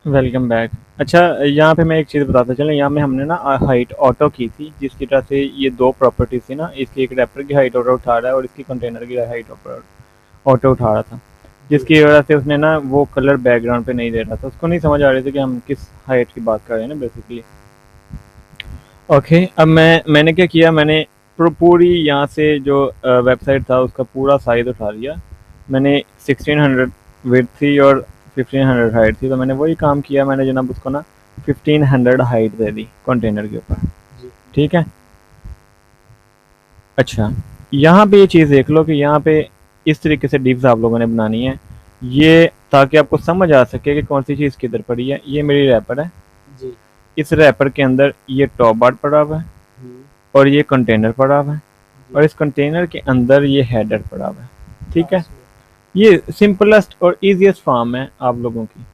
Welcome back. अच्छा, यहाँ पे मैं एक चीज़ बताता चलूँ। यहाँ में हमने ना हाइट ऑटो की थी, जिसकी वजह से ये दो प्रॉपर्टीज थी ना, इसकी एक रैपर की हाइट ऑटो उठा रहा है और इसकी कंटेनर की हाइट ऑटो उठा रहा था, जी। जिसकी वजह से उसने ना वो कलर बैकग्राउंड पे नहीं दे रहा था। उसको नहीं समझ आ रही थी कि हम किस हाइट की बात कर रहे हैं ना बेसिकली। ओके, अब मैंने क्या किया, मैंने पूरी यहाँ से जो वेबसाइट था उसका पूरा साइज उठा लिया। मैंने 1600 विड्थ थी और 1500 हाइट थी, तो मैंने वही काम किया। मैंने जनाब उसको ना 1500 हाइट दे दी कंटेनर के ऊपर। जी। ठीक है। अच्छा, यहाँ पे ये चीज़ देख लो कि यहाँ पे इस तरीके से डिप्स आप लोगों ने बनानी है, ये ताकि आपको समझ आ सके कि कौन सी चीज़ किधर पड़ी है। ये मेरी रैपर है, जी। इस रैपर के अंदर ये टॉप बार्ड पड़ा हुआ है हम्म। और ये कंटेनर पड़ा हुआ है और जी। इस कंटेनर के अंदर ये हेडर पड़ा हुआ है। ठीक है। आपस में। ये सिंपलेस्ट और इजीएस्ट फॉर्म है आप लोगों की।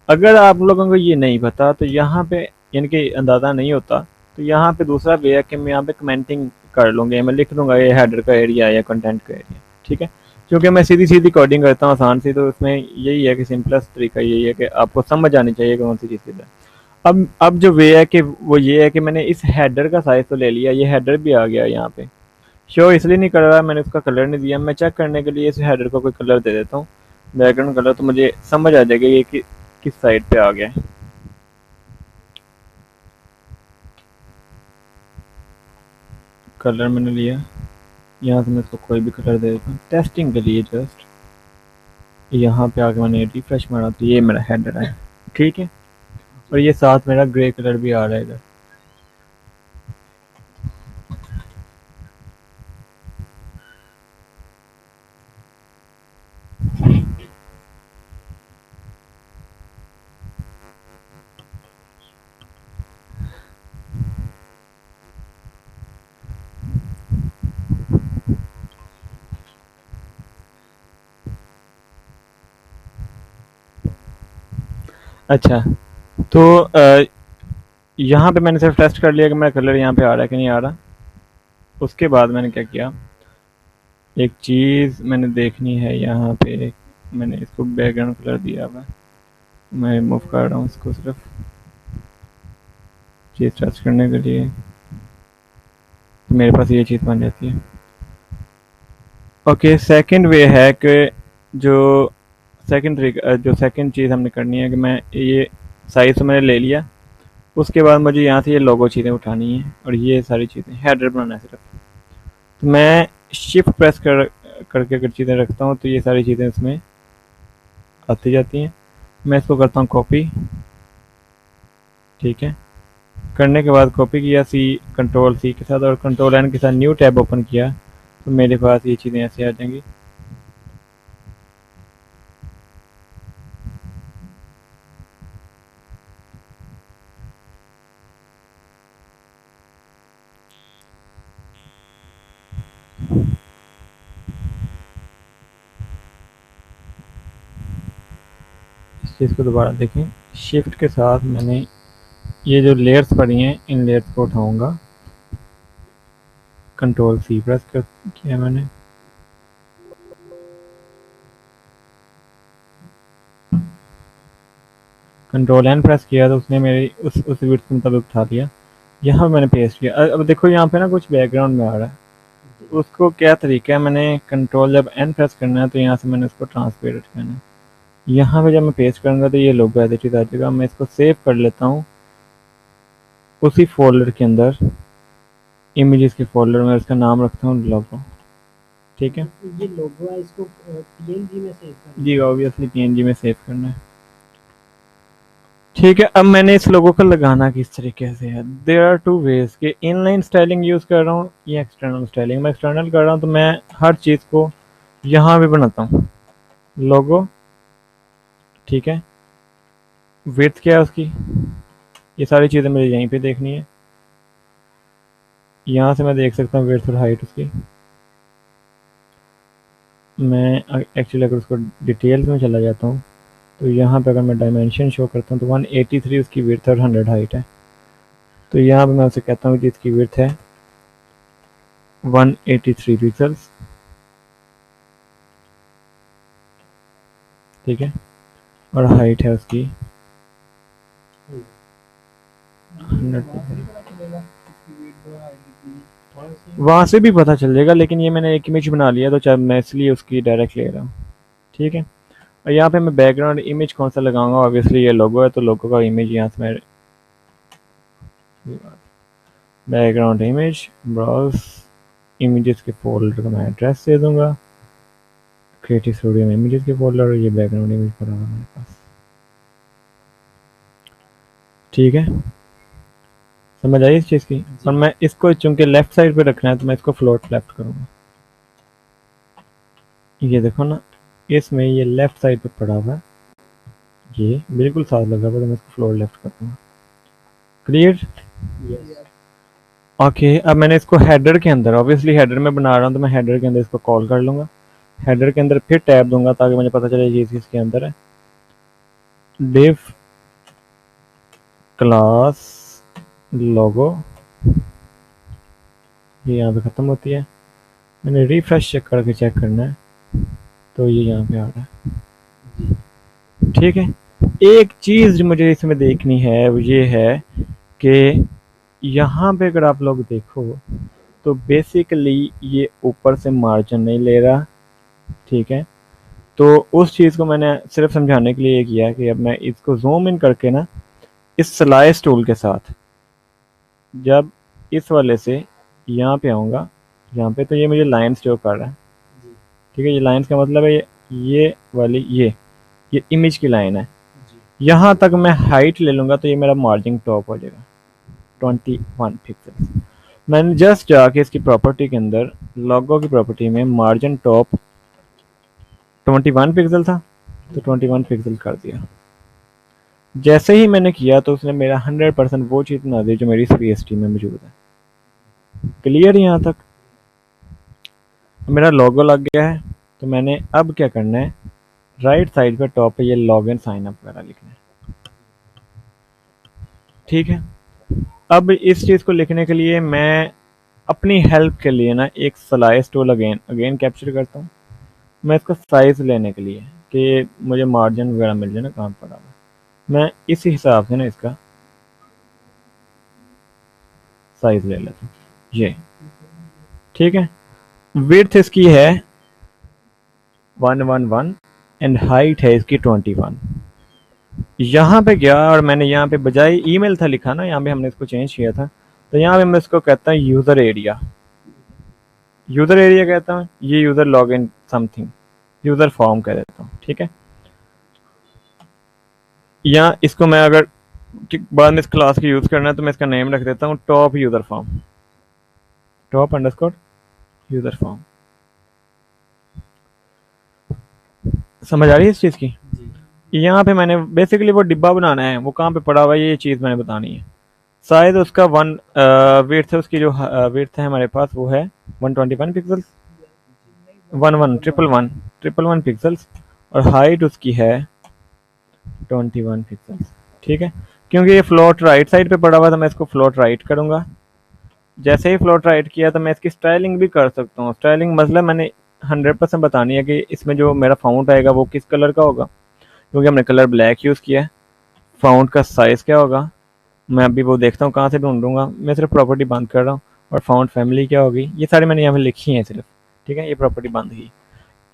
अगर आप लोगों को ये नहीं पता तो यहाँ पे यानी कि अंदाज़ा नहीं होता, तो यहाँ पे दूसरा वे है कि मैं यहाँ पे कमेंटिंग कर लूँगा, मैं लिख दूंगा ये हेडर का एरिया या कंटेंट का एरिया। ठीक है। क्योंकि मैं सीधी सीधी कोडिंग करता हूँ आसान सी, तो उसमें यही है कि सिंपलेस्ट तरीका यही है कि आपको समझ आनी चाहिए कौन सी चीज़ किधर है। अब जो वे है कि वो ये है कि मैंने इस हेडर का साइज तो ले लिया, ये हेडर भी आ गया यहाँ पे। शो इसलिए नहीं कर रहा, मैंने उसका कलर नहीं दिया। मैं चेक करने के लिए इस हेडर को कोई कलर दे देता हूँ, बैकग्राउंड कलर, तो मुझे समझ आ जाएगा ये किस साइड पे आ गया है। कलर मैंने लिया, यहाँ से मैं इसको कोई भी कलर दे देता हूँ टेस्टिंग के लिए जस्ट। यहाँ पे आके मैंने रिफ्रेश मारा तो ये मेरा हेडर है। ठीक है। और जी। ये साथ मेरा ग्रे कलर भी आ रहा है इधर। अच्छा, तो यहाँ पे मैंने सिर्फ टेस्ट कर लिया कि मेरा कलर यहाँ पे आ रहा है कि नहीं आ रहा। उसके बाद मैंने क्या किया, एक चीज़ मैंने देखनी है यहाँ पे। मैंने इसको बैकग्राउंड कलर दिया हुआ है, मैं रिमूव कर रहा हूँ इसको सिर्फ चीज़ टेस्ट करने के लिए। तो मेरे पास ये चीज़ बन जाती है। ओके, सेकंड वे है कि जो जो सेकंड चीज़ हमने करनी है कि मैं ये साइज़ तो मैंने ले लिया। उसके बाद मुझे यहाँ से ये लोगो चीज़ें उठानी है और ये सारी चीज़ें हेडर बनाना है सिर्फ। तो मैं शिफ्ट प्रेस करके अगर चीज़ें रखता हूँ तो ये सारी चीज़ें इसमें आती जाती हैं। मैं इसको करता हूँ कॉपी। ठीक है। करने के बाद कॉपी किया कंट्रोल सी के साथ और कंट्रोल एन के साथ न्यू टैब ओपन किया, तो मेरे पास ये चीज़ें ऐसे आ जाएंगी। इस चीज़ को दोबारा देखें। शिफ्ट के साथ मैंने ये जो लेयर्स पड़ी हैं इन लेयर्स को उठाऊंगा। कंट्रोल सी प्रेस कर किया मैंने। कंट्रोल एन प्रेस किया तो उसने मेरी उस विड्थ के मुताबिक उठा दिया। यहाँ मैंने पेस्ट किया। अब देखो यहाँ पे ना कुछ बैकग्राउंड में आ रहा है, जी। तो उसको क्या तरीका है, मैंने कंट्रोल जब एन प्रेस करना है तो यहाँ से मैंने उसको ट्रांसपेरेंट करना है। यहाँ पे जब मैं पेस्ट करूँगा तो ये लोगो एज इट इज़ आ जाएगा। मैं इसको सेव कर लेता हूँ उसी फोल्डर के अंदर, इमेजेस के फोल्डर में। उसका नाम रखता हूँ लोगो। ठीक है। तो ये लोगो है, इसको पीएनजी में सेव करना जी है। ऑब्वियसली पीएनजी में सेव करना है। ठीक है, अब मैंने इस लोगो को लगाना किस तरीके से है। देयर आर टू वेज कि इनलाइन स्टाइलिंग यूज़ कर रहा हूँ या एक्सटर्नल स्टाइलिंग। मैं एक्सटर्नल कर रहा हूँ तो मैं हर चीज़ को यहाँ भी बनाता हूँ लोगो। ठीक है। विड्थ क्या है उसकी, ये सारी चीज़ें मुझे यहीं पे देखनी है। यहाँ से मैं देख सकता हूँ विड्थ और हाइट उसकी। मैं एक्चुअली अगर उसको डिटेल्स में चला जाता हूँ तो यहाँ पे अगर मैं डायमेंशन शो करता हूँ तो 183 उसकी विड्थ और 100 हाइट है। तो यहाँ पे मैं उसे कहता हूँ कि इसकी विड्थ है 183 पिक्सल्स। ठीक है। और हाइट है उसकी 100%। पता चलेगा इसकी विड्थ हाइट कितनी वहाँ से। वहाँ से भी पता चल जाएगा, लेकिन ये मैंने एक इमेज बना लिया तो चाहे मैं इसलिए उसकी डायरेक्ट ले रहा हूँ। ठीक है, और यहाँ पे मैं बैकग्राउंड इमेज कौन सा लगाऊंगा, ऑब्वियसली ये लोगो है तो लोगो का इमेज यहाँ से मैं बैकग्राउंड इमेज ब्राउज इमेजेस के फोल्डर का मैं एड्रेस दे दूंगा, क्रिएटिव स्टूडियो में इमेजेस के फोल्डर, और ये बैकग्राउंड इमेज पड़ा हुआ मेरे पास। ठीक है, समझ आई इस चीज़ की। और मैं इसको चूंकि लेफ्ट साइड पे रखना है तो मैं इसको फ्लोट लेफ्ट करूँगा। ये देखो ना, इसमें ये लेफ्ट साइड पे पड़ा हुआ है, ये बिल्कुल साफ लग रहा है, तो मैं इसको फ्लोट लेफ्ट कर दूँगा। क्लियर? ओके, अब मैंने इसको हेडर के अंदर, ऑब्वियसली हेडर में बना रहा हूँ तो मैं हेडर के अंदर इसको कॉल कर लूँगा। हेडर के अंदर फिर टैब दूंगा ताकि मुझे पता चले ये चीज़ के अंदर है। डिव क्लास लोगो, ये यहाँ पे ख़त्म होती है। मैंने रिफ्रेश चेक करके चेक करना है तो ये यहाँ पे आ रहा है। ठीक है, एक चीज़ जो मुझे इसमें देखनी है वो ये है कि यहाँ पे अगर आप लोग देखो तो बेसिकली ये ऊपर से मार्जिन नहीं ले रहा। ठीक है, तो उस चीज़ को मैंने सिर्फ समझाने के लिए ये किया कि अब मैं इसको जूम इन करके ना इस स्लाइस टूल के साथ जब इस वाले से यहाँ पे आऊँगा, यहाँ पे तो ये मुझे लाइन शो कर रहा है। ठीक है, ये लाइन्स का मतलब है ये वाली ये इमेज की लाइन है। यहाँ तक मैं हाइट ले लूँगा तो ये मेरा मार्जिन टॉप हो जाएगा 21 पिक्सल। मैंने जस्ट जाके इसकी प्रॉपर्टी के अंदर लोगो की प्रॉपर्टी में मार्जिन टॉप 21 पिक्सल था तो 21 पिक्सल कर दिया। जैसे ही मैंने किया तो उसने मेरा 100% वो चीज़ बना दी जो मेरी CST में मौजूद है। क्लियर यहाँ तक? मेरा लोगो लग गया है तो मैंने अब क्या करना है, राइट साइड पे टॉप पे ये लॉगिन साइन अप वगैरह लिखना है। ठीक है, अब इस चीज़ को लिखने के लिए मैं अपनी हेल्प के लिए ना एक स्लाइस टूल अगेन कैप्चर करता हूँ। मैं इसका साइज़ लेने के लिए कि मुझे मार्जिन वगैरह मिल जाए ना कहाँ पड़ा हुआ, मैं इसी हिसाब से ना इसका साइज़ ले लेता हूँ ये। ठीक है, विड्थ इसकी है 111 एंड हाइट है इसकी 21। यहाँ पे गया और मैंने यहाँ पे बजाय ईमेल था लिखा ना, यहाँ पे हमने इसको चेंज किया था, तो यहाँ पे मैं इसको कहता हूँ यूज़र एरिया। यूज़र एरिया कहता हूँ, ये user login something, user form कह देता हूँ। ठीक है, या इसको मैं अगर बाद में इस क्लास की यूज़ करना है तो मैं इसका नेम रख देता हूँ top user form, top underscore user form. समझ आ रही है इस चीज़ की? यहाँ पे मैंने बेसिकली वो डिब्बा बनाना है, वो कहाँ पे पड़ा हुआ है ये चीज़ मैंने बतानी है। साइज उसका विड्थ है, उसकी जो विड्थ है हमारे पास वो है 121 पिक्सल्स, 111 पिक्सल्स, और हाइट उसकी है 21 पिक्सल्स। ठीक है, क्योंकि ये फ्लोट राइट साइड पे पड़ा हुआ था मैं इसको फ्लोट राइट करूँगा। जैसे ही फ्लोट राइट किया तो मैं इसकी स्टाइलिंग भी कर सकता हूँ। स्टाइलिंग मतलब मैंने 100% बतानी है कि इसमें जो मेरा फाउंट आएगा वो किस कलर का होगा, क्योंकि हमने कलर ब्लैक यूज़ किया है। फाउंट का साइज़ क्या होगा मैं अभी वो देखता हूँ कहाँ से ढूंढूंगा, मैं सिर्फ प्रॉपर्टी बंद कर रहा हूँ। और फाउंट फैमिली क्या होगी ये सारी मैंने यहाँ पे लिखी हैं सिर्फ। ठीक है, ये प्रॉपर्टी बंद की,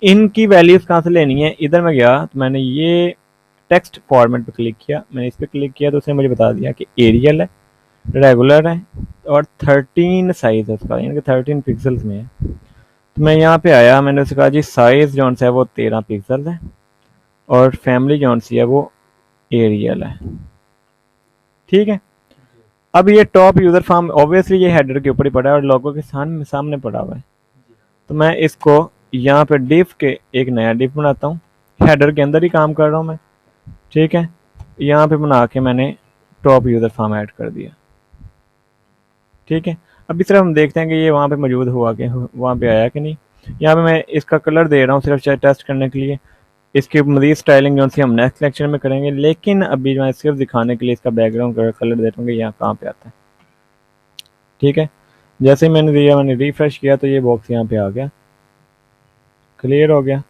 इनकी वैल्यूज़ कहाँ से लेनी है, इधर मैं गया तो मैंने ये टेक्स्ट फॉर्मेट पे क्लिक किया, मैंने इस पर क्लिक किया तो उसने मुझे बता दिया कि एरियल है, रेगुलर है और 13 साइज है उसका, यानी कि 13 पिक्सल्स में है। तो मैं यहाँ पे आया, मैंने उससे कहा जी साइज़ जौन सा है वो 13 पिक्सल है और फैमिली जौन सी है वो एरियल है। ठीक है, अब ये टॉप यूज़र फॉर्म ऑब्वियसली ये हेडर के ऊपर ही पड़ा है और लोगों के सामने पड़ा हुआ है, तो मैं इसको यहाँ पे डिव के एक नया डिव बनाता हूँ, हेडर के अंदर ही काम कर रहा हूँ मैं। ठीक है, यहाँ पे बना के मैंने टॉप यूज़र फॉर्म ऐड कर दिया। ठीक है, अब इस तरह हम देखते हैं कि ये वहाँ पे मौजूद हुआ कि वहाँ पे आया कि नहीं। यहाँ पे मैं इसका कलर दे रहा हूँ सिर्फ टेस्ट करने के लिए, इसकी मज़ीद स्टाइलिंग जो सी हम नेक्स्ट लेक्चर में करेंगे, लेकिन अभी मैं सिर्फ दिखाने के लिए इसका बैकग्राउंड कलर देता हूँ कि यहाँ कहाँ पे आता है। ठीक है, जैसे ही मैंने दिया मैंने रिफ्रेश किया तो ये बॉक्स यहाँ पे आ गया, क्लियर हो गया।